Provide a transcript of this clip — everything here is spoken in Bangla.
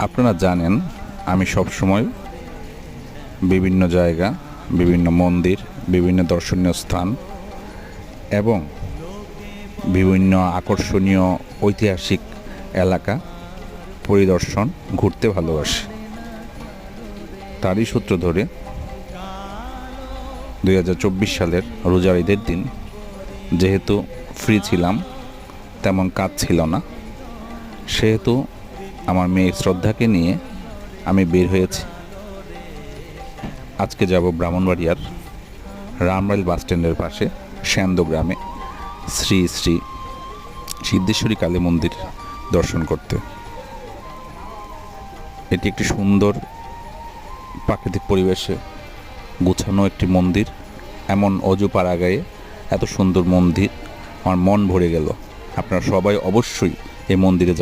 আপনারা জানেন আমি সবসময় বিভিন্ন জায়গা, বিভিন্ন মন্দির, বিভিন্ন দর্শনীয় স্থান এবং বিভিন্ন আকর্ষণীয় ঐতিহাসিক এলাকা পরিদর্শন ঘুরতে ভালোবাসি। তারই সূত্র ধরে 2024 সালের রোজার ঈদের দিন যেহেতু ফ্রি ছিলাম, তেমন কাজ ছিল না, সেহেতু আমার মেয়ে শ্রদ্ধাকে নিয়ে আমি বের হয়েছি। আজকে যাব ব্রাহ্মণবাড়িয়ার রামরাইল বাস স্ট্যান্ডের পাশে শ্যান্দ গ্রামে শ্রী শ্রী সিদ্ধেশ্বরী কালী মন্দির দর্শন করতে। এটি একটি সুন্দর প্রাকৃতিক পরিবেশে গুছানো একটি মন্দির। এমন অজুপাড়া গায়ে এত সুন্দর মন্দির, আমার মন ভরে গেল। আপনারা সবাই অবশ্যই এই মন্দিরে